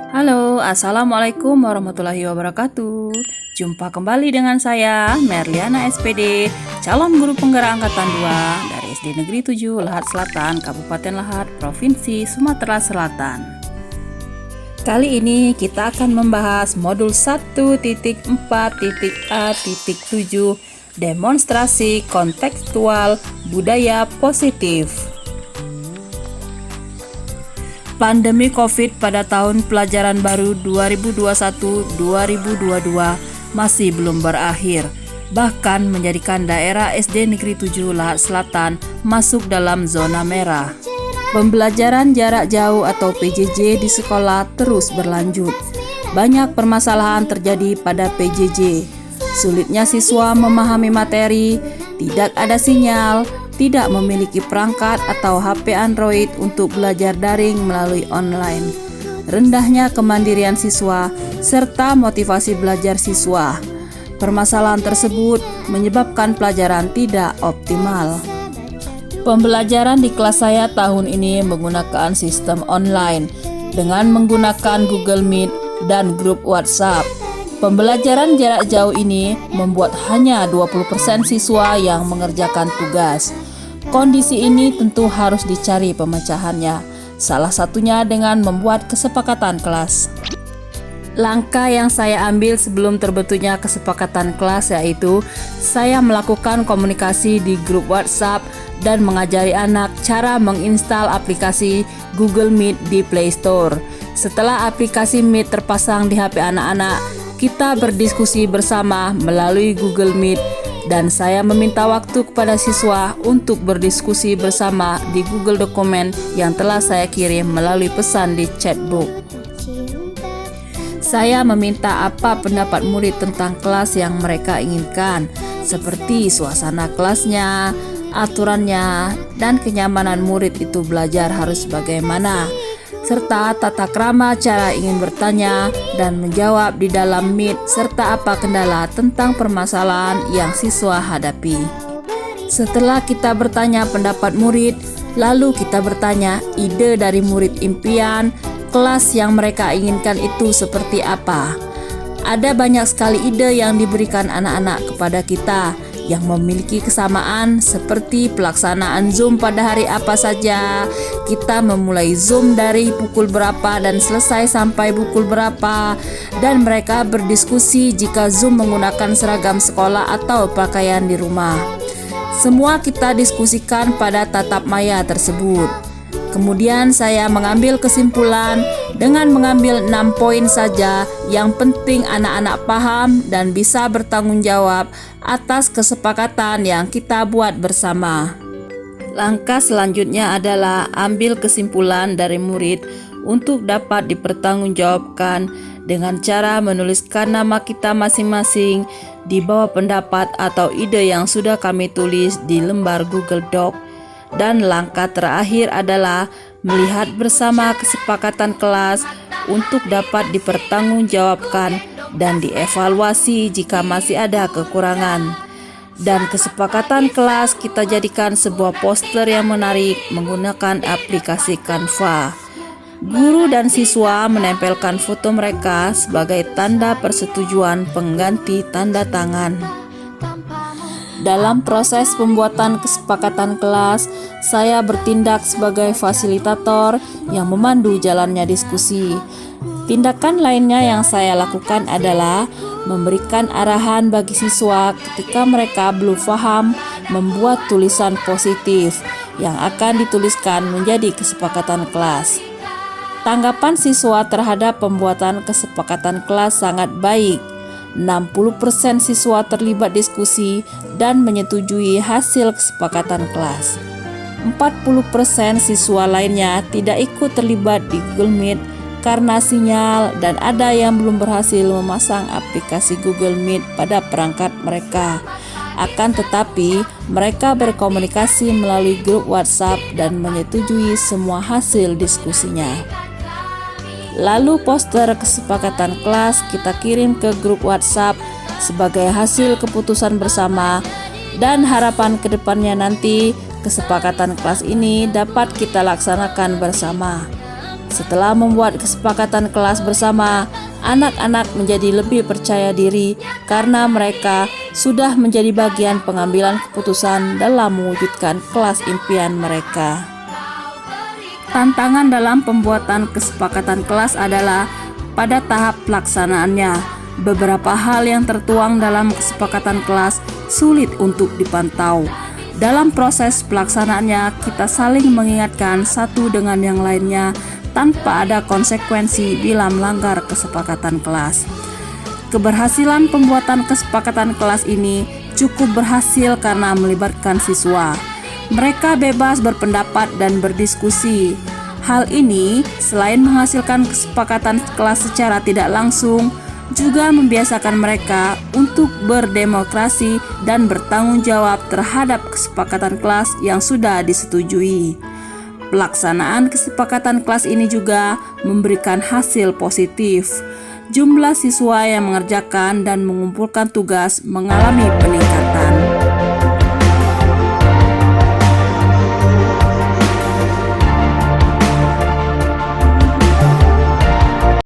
Halo, Assalamualaikum warahmatullahi wabarakatuh. Jumpa kembali dengan saya, Merliana SPD, calon guru penggerak angkatan 2 dari SD Negeri 7 Lahat Selatan, Kabupaten Lahat, Provinsi Sumatera Selatan. Kali ini kita akan membahas modul 1.4.A.7 demonstrasi kontekstual budaya positif. Pandemi COVID pada tahun pelajaran baru 2021-2022 masih belum berakhir, bahkan menjadikan daerah SD Negeri 7 Lahat Selatan masuk dalam zona merah. Pembelajaran jarak jauh atau PJJ di sekolah terus berlanjut. Banyak permasalahan terjadi pada PJJ. Sulitnya siswa memahami materi, tidak ada sinyal, tidak memiliki perangkat atau HP Android untuk belajar daring melalui online, rendahnya kemandirian siswa, serta motivasi belajar siswa. Permasalahan tersebut menyebabkan pelajaran tidak optimal. Pembelajaran di kelas saya tahun ini menggunakan sistem online dengan menggunakan Google Meet dan grup WhatsApp. Pembelajaran jarak jauh ini membuat hanya 20% siswa yang mengerjakan tugas. Kondisi ini tentu harus dicari pemecahannya, salah satunya dengan membuat kesepakatan kelas. Langkah yang saya ambil sebelum terbentuknya kesepakatan kelas yaitu saya melakukan komunikasi di grup WhatsApp dan mengajari anak cara menginstal aplikasi Google Meet di Play Store. Setelah aplikasi Meet terpasang di HP anak-anak, kita berdiskusi bersama melalui Google Meet dan saya meminta waktu kepada siswa untuk berdiskusi bersama di Google Dokumen yang telah saya kirim melalui pesan di chatbook. Saya meminta apa pendapat murid tentang kelas yang mereka inginkan, seperti suasana kelasnya, aturannya, dan kenyamanan murid itu belajar harus bagaimana, serta tata krama cara ingin bertanya dan menjawab di dalam Meet, serta apa kendala tentang permasalahan yang siswa hadapi. Setelah kita bertanya pendapat murid, lalu kita bertanya ide dari murid impian, kelas yang mereka inginkan itu seperti apa. Ada banyak sekali ide yang diberikan anak-anak kepada kita yang memiliki kesamaan seperti pelaksanaan Zoom pada hari apa saja, kita memulai Zoom dari pukul berapa dan selesai sampai pukul berapa, dan mereka berdiskusi jika Zoom menggunakan seragam sekolah atau pakaian di rumah. Semua kita diskusikan pada tatap maya tersebut. Kemudian saya mengambil kesimpulan dengan mengambil 6 poin saja yang penting anak-anak paham dan bisa bertanggung jawab atas kesepakatan yang kita buat bersama. Langkah selanjutnya adalah ambil kesimpulan dari murid untuk dapat dipertanggungjawabkan dengan cara menuliskan nama kita masing-masing di bawah pendapat atau ide yang sudah kami tulis di lembar Google Doc. Dan langkah terakhir adalah melihat bersama kesepakatan kelas untuk dapat dipertanggungjawabkan dan dievaluasi jika masih ada kekurangan. Dan kesepakatan kelas kita jadikan sebuah poster yang menarik menggunakan aplikasi Canva. Guru dan siswa menempelkan foto mereka sebagai tanda persetujuan pengganti tanda tangan. Dalam proses pembuatan kesepakatan kelas, saya bertindak sebagai fasilitator yang memandu jalannya diskusi. Tindakan lainnya yang saya lakukan adalah memberikan arahan bagi siswa ketika mereka belum paham membuat tulisan positif yang akan dituliskan menjadi kesepakatan kelas. Tanggapan siswa terhadap pembuatan kesepakatan kelas sangat baik. 60% siswa terlibat diskusi dan menyetujui hasil kesepakatan kelas. 40% siswa lainnya tidak ikut terlibat di Google Meet karena sinyal dan ada yang belum berhasil memasang aplikasi Google Meet pada perangkat mereka. Akan tetapi, mereka berkomunikasi melalui grup WhatsApp dan menyetujui semua hasil diskusinya. Lalu poster kesepakatan kelas kita kirim ke grup WhatsApp sebagai hasil keputusan bersama dan harapan kedepannya nanti kesepakatan kelas ini dapat kita laksanakan bersama. Setelah membuat kesepakatan kelas bersama, anak-anak menjadi lebih percaya diri karena mereka sudah menjadi bagian pengambilan keputusan dalam mewujudkan kelas impian mereka. Tantangan dalam pembuatan kesepakatan kelas adalah pada tahap pelaksanaannya. Beberapa hal yang tertuang dalam kesepakatan kelas sulit untuk dipantau. Dalam proses pelaksanaannya, kita saling mengingatkan satu dengan yang lainnya tanpa ada konsekuensi bila melanggar kesepakatan kelas. Keberhasilan pembuatan kesepakatan kelas ini cukup berhasil karena melibatkan siswa. Mereka bebas berpendapat dan berdiskusi. Hal ini selain menghasilkan kesepakatan kelas secara tidak langsung, juga membiasakan mereka untuk berdemokrasi dan bertanggung jawab terhadap kesepakatan kelas yang sudah disetujui. Pelaksanaan kesepakatan kelas ini juga memberikan hasil positif. Jumlah siswa yang mengerjakan dan mengumpulkan tugas mengalami peningkatan.